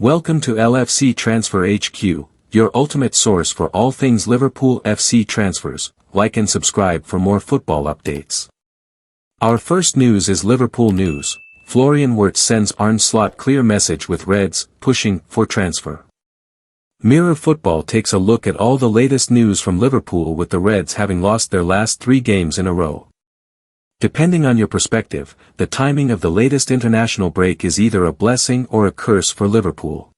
Welcome to LFC Transfer HQ, your ultimate source for all things Liverpool FC transfers. Like and subscribe for more football updates. Our first news is Liverpool news. Florian Wirtz sends Arne Slot clear message with Reds, pushing for transfer. Mirror Football takes a look at all the latest news from Liverpool, with the Reds having lost their last 3 games in a row. Depending on your perspective, the timing of the latest international break is either a blessing or a curse for Liverpool.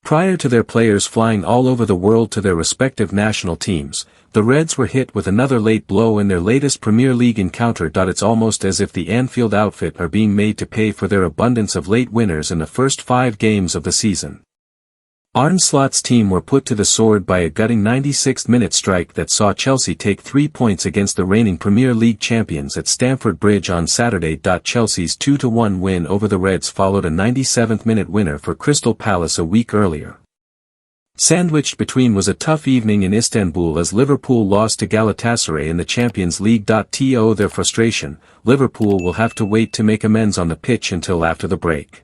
Prior to their players flying all over the world to their respective national teams, the Reds were hit with another late blow in their latest Premier League encounter. It's almost as if the Anfield outfit are being made to pay for their abundance of late winners in the first 5 games of the season. Arne Slot's team were put to the sword by a gutting 96th-minute strike that saw Chelsea take 3 points against the reigning Premier League champions at Stamford Bridge on Saturday. Chelsea's 2-1 win over the Reds followed a 97th-minute winner for Crystal Palace a week earlier. Sandwiched between was a tough evening in Istanbul as Liverpool lost to Galatasaray in the Champions League. To owe their frustration, Liverpool will have to wait to make amends on the pitch until after the break.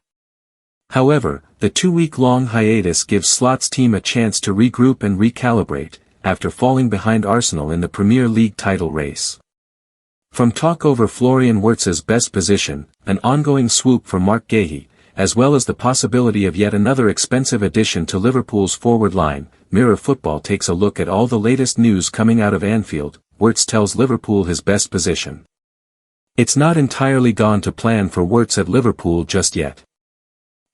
However, the 2-week-long hiatus gives Slot's team a chance to regroup and recalibrate, after falling behind Arsenal in the Premier League title race. From talk over Florian Wirtz's best position, an ongoing swoop for Mark Guéhi, as well as the possibility of yet another expensive addition to Liverpool's forward line, Mirror Football takes a look at all the latest news coming out of Anfield. Wirtz tells Liverpool his best position. It's not entirely gone to plan for Wirtz at Liverpool just yet.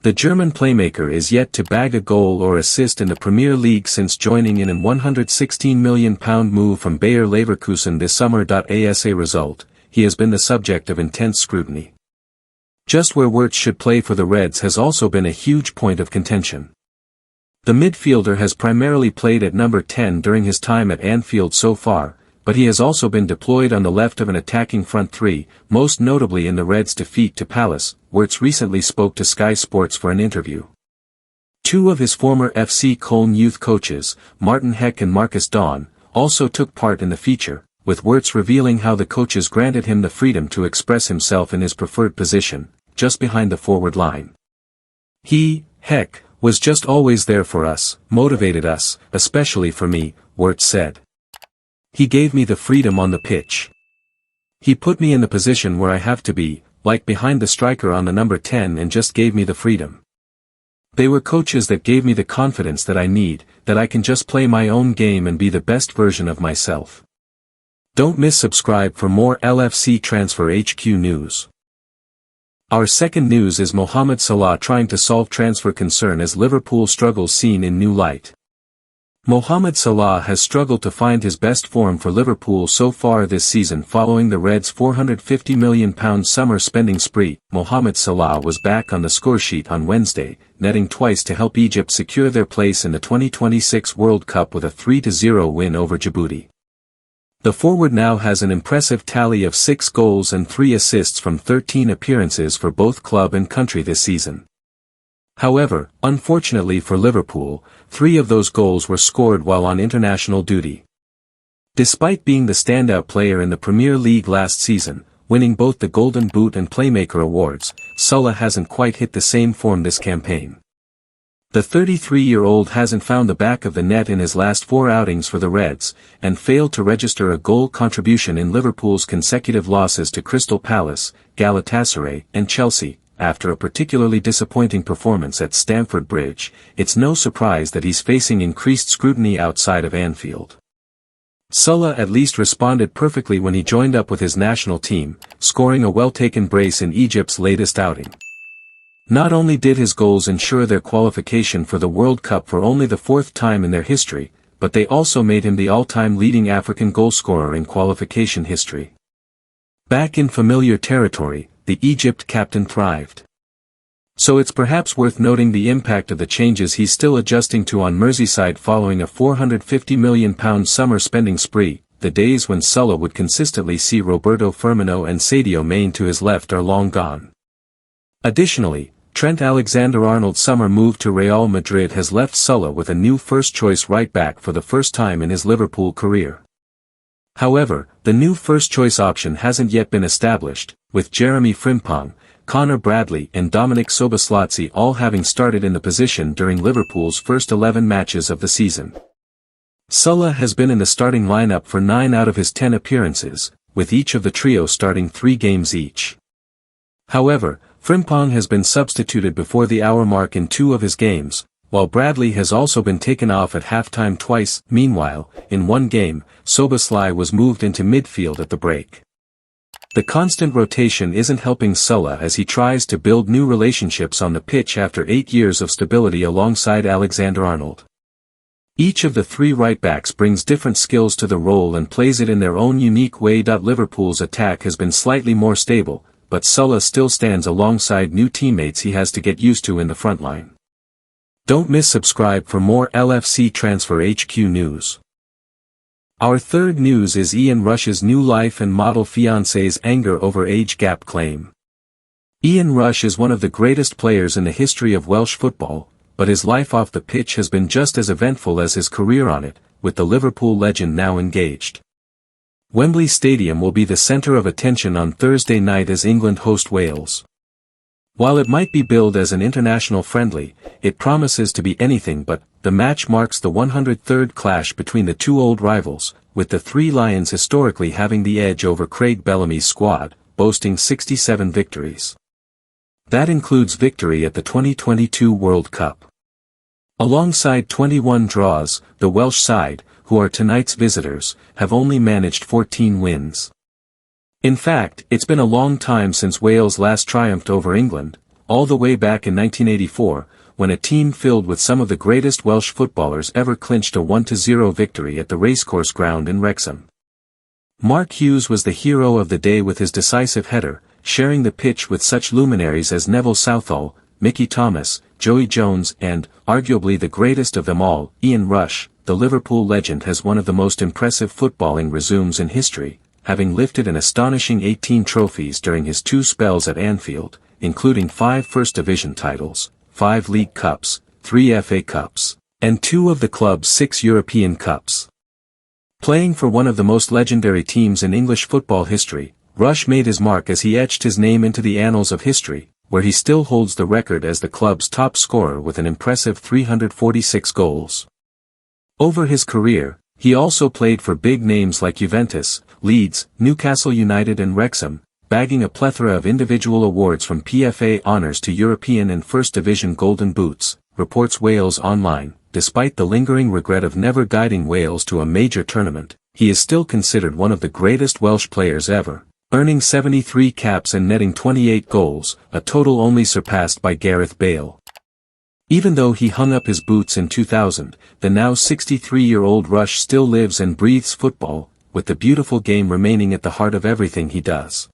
The German playmaker is yet to bag a goal or assist in the Premier League since joining in a £116 million move from Bayer Leverkusen this summer. As a result, he has been the subject of intense scrutiny. Just where Wirtz should play for the Reds has also been a huge point of contention. The midfielder has primarily played at number 10 during his time at Anfield so far, but he has also been deployed on the left of an attacking front 3, most notably in the Reds' defeat to Palace. Wirtz recently spoke to Sky Sports for an interview. 2 of his former FC Köln youth coaches, Martin Heck and Marcus Dawn, also took part in the feature, with Wirtz revealing how the coaches granted him the freedom to express himself in his preferred position, just behind the forward line. He, Heck, was just always there for us, motivated us, especially for me, Wirtz said. He gave me the freedom on the pitch. He put me in the position where I have to be, like behind the striker on the number 10, and just gave me the freedom. They were coaches that gave me the confidence that I need, that I can just play my own game and be the best version of myself. Don't miss subscribe for more LFC Transfer HQ news. Our second news is Mohamed Salah trying to solve transfer concern as Liverpool struggles seen in new light. Mohamed Salah has struggled to find his best form for Liverpool so far this season following the Reds' £450 million summer spending spree. Mohamed Salah was back on the scoresheet on Wednesday, netting twice to help Egypt secure their place in the 2026 World Cup with a 3-0 win over Djibouti. The forward now has an impressive tally of 6 goals and 3 assists from 13 appearances for both club and country this season. However, unfortunately for Liverpool, 3 of those goals were scored while on international duty. Despite being the standout player in the Premier League last season, winning both the Golden Boot and Playmaker awards, Salah hasn't quite hit the same form this campaign. The 33-year-old hasn't found the back of the net in his last 4 outings for the Reds, and failed to register a goal contribution in Liverpool's consecutive losses to Crystal Palace, Galatasaray, and Chelsea. After a particularly disappointing performance at Stamford Bridge, it's no surprise that he's facing increased scrutiny outside of Anfield. Salah at least responded perfectly when he joined up with his national team, scoring a well-taken brace in Egypt's latest outing. Not only did his goals ensure their qualification for the World Cup for only the 4th time in their history, but they also made him the all-time leading African goalscorer in qualification history. Back in familiar territory, the Egypt captain thrived. So it's perhaps worth noting the impact of the changes he's still adjusting to on Merseyside following a £450 million summer spending spree. The days when Salah would consistently see Roberto Firmino and Sadio Mane to his left are long gone. Additionally, Trent Alexander-Arnold's summer move to Real Madrid has left Salah with a new first-choice right-back for the first time in his Liverpool career. However, the new first-choice option hasn't yet been established, with Jeremy Frimpong, Connor Bradley and Dominic Szoboszlai all having started in the position during Liverpool's first 11 matches of the season. Salah has been in the starting lineup for 9 out of his 10 appearances, with each of the trio starting 3 games each. However, Frimpong has been substituted before the hour mark in 2 of his games, while Bradley has also been taken off at halftime twice. Meanwhile, in one game, Szoboszlai was moved into midfield at the break. The constant rotation isn't helping Salah as he tries to build new relationships on the pitch after 8 years of stability alongside Alexander-Arnold. Each of the 3 right-backs brings different skills to the role and plays it in their own unique way. Liverpool's attack has been slightly more stable, but Salah still stands alongside new teammates he has to get used to in the front line. Don't miss subscribe for more LFC Transfer HQ news. Our third news is Ian Rush's new life and model fiancée's anger over age gap claim. Ian Rush is one of the greatest players in the history of Welsh football, but his life off the pitch has been just as eventful as his career on it, with the Liverpool legend now engaged. Wembley Stadium will be the centre of attention on Thursday night as England host Wales. While it might be billed as an international friendly, it promises to be anything but. The match marks the 103rd clash between the 2 old rivals, with the 3 Lions historically having the edge over Craig Bellamy's squad, boasting 67 victories. That includes victory at the 2022 World Cup. Alongside 21 draws, the Welsh side, who are tonight's visitors, have only managed 14 wins. In fact, it's been a long time since Wales last triumphed over England, all the way back in 1984, when a team filled with some of the greatest Welsh footballers ever clinched a 1-0 victory at the racecourse ground in Wrexham. Mark Hughes was the hero of the day with his decisive header, sharing the pitch with such luminaries as Neville Southall, Mickey Thomas, Joey Jones and, arguably the greatest of them all, Ian Rush. The Liverpool legend has one of the most impressive footballing resumes in history, having lifted an astonishing 18 trophies during his 2 spells at Anfield, including 5 First Division titles, 5 League Cups, 3 FA Cups, and 2 of the club's 6 European Cups. Playing for one of the most legendary teams in English football history, Rush made his mark as he etched his name into the annals of history, where he still holds the record as the club's top scorer with an impressive 346 goals. Over his career, he also played for big names like Juventus, Leeds, Newcastle United and Wrexham, bagging a plethora of individual awards from PFA honours to European and First Division Golden Boots, reports Wales Online. Despite the lingering regret of never guiding Wales to a major tournament, he is still considered one of the greatest Welsh players ever, earning 73 caps and netting 28 goals, a total only surpassed by Gareth Bale. Even though he hung up his boots in 2000, the now 63-year-old Rush still lives and breathes football, with the beautiful game remaining at the heart of everything he does.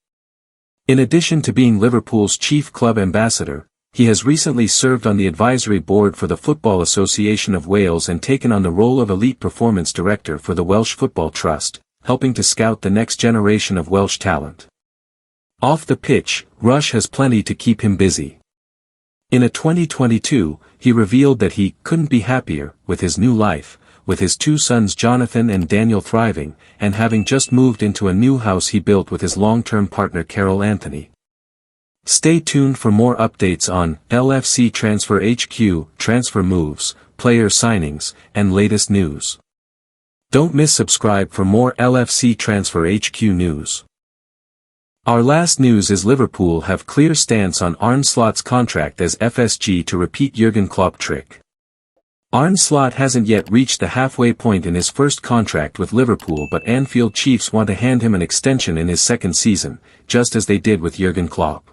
In addition to being Liverpool's chief club ambassador, he has recently served on the advisory board for the Football Association of Wales and taken on the role of elite performance director for the Welsh Football Trust, helping to scout the next generation of Welsh talent. Off the pitch, Rush has plenty to keep him busy. In a 2022, he revealed that he couldn't be happier with his new life, with his 2 sons Jonathan and Daniel thriving, and having just moved into a new house he built with his long-term partner Carol Anthony. Stay tuned for more updates on LFC Transfer HQ, transfer moves, player signings, and latest news. Don't miss subscribe for more LFC Transfer HQ news. Our last news is Liverpool have clear stance on Arne Slot's contract as FSG to repeat Jurgen Klopp trick. Arne Slot hasn't yet reached the halfway point in his first contract with Liverpool, but Anfield Chiefs want to hand him an extension in his second season, just as they did with Jurgen Klopp.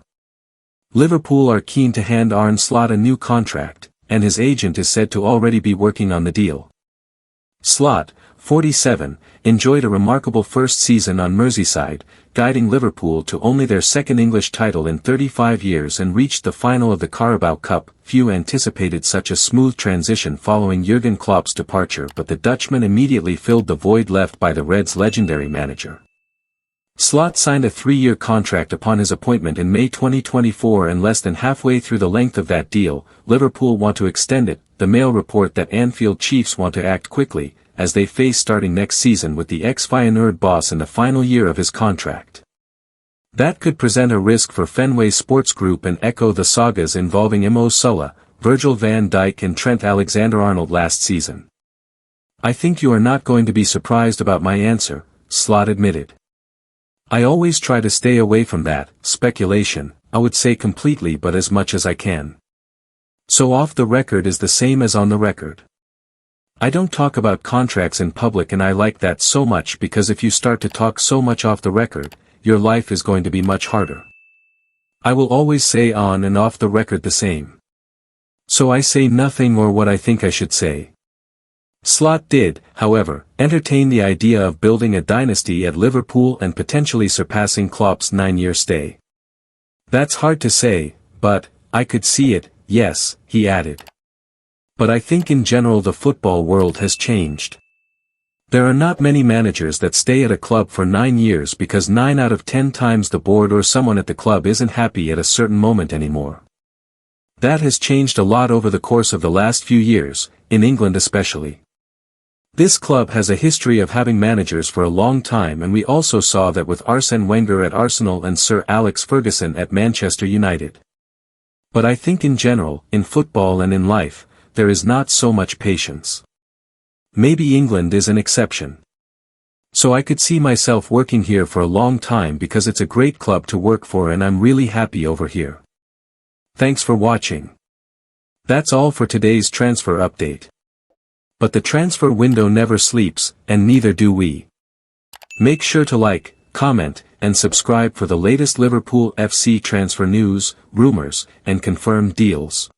Liverpool are keen to hand Arne Slot a new contract, and his agent is said to already be working on the deal. Slot, 47, enjoyed a remarkable first season on Merseyside, guiding Liverpool to only their second English title in 35 years and reached the final of the Carabao Cup. Few anticipated such a smooth transition following Jurgen Klopp's departure, but the Dutchman immediately filled the void left by the Reds' legendary manager. Slot signed a 3-year contract upon his appointment in May 2024, and less than halfway through the length of that deal, Liverpool want to extend it. The Mail report that Anfield Chiefs want to act quickly, as they face starting next season with the ex-Feyenoord boss in the final year of his contract. That could present a risk for Fenway Sports Group and echo the sagas involving Mohamed Salah, Virgil van Dijk and Trent Alexander-Arnold last season. I think you are not going to be surprised about my answer, Slot admitted. I always try to stay away from that speculation, I would say completely, but as much as I can. So off the record is the same as on the record. I don't talk about contracts in public, and I like that so much because if you start to talk so much off the record, your life is going to be much harder. I will always say on and off the record the same. So I say nothing or what I think I should say. Slot did, however, entertain the idea of building a dynasty at Liverpool and potentially surpassing Klopp's 9-year stay. That's hard to say, but, I could see it, yes, he added. But I think in general the football world has changed. There are not many managers that stay at a club for 9 years because 9 out of 10 times the board or someone at the club isn't happy at a certain moment anymore. That has changed a lot over the course of the last few years, in England especially. This club has a history of having managers for a long time, and we also saw that with Arsene Wenger at Arsenal and Sir Alex Ferguson at Manchester United. But I think in general, in football and in life, there is not so much patience. Maybe England is an exception. So I could see myself working here for a long time because it's a great club to work for and I'm really happy over here. Thanks for watching. That's all for today's transfer update. But the transfer window never sleeps, and neither do we. Make sure to like, comment, and subscribe for the latest Liverpool FC transfer news, rumors, and confirmed deals.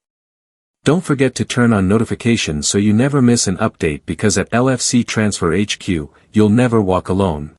Don't forget to turn on notifications so you never miss an update, because at LFC Transfer HQ, you'll never walk alone.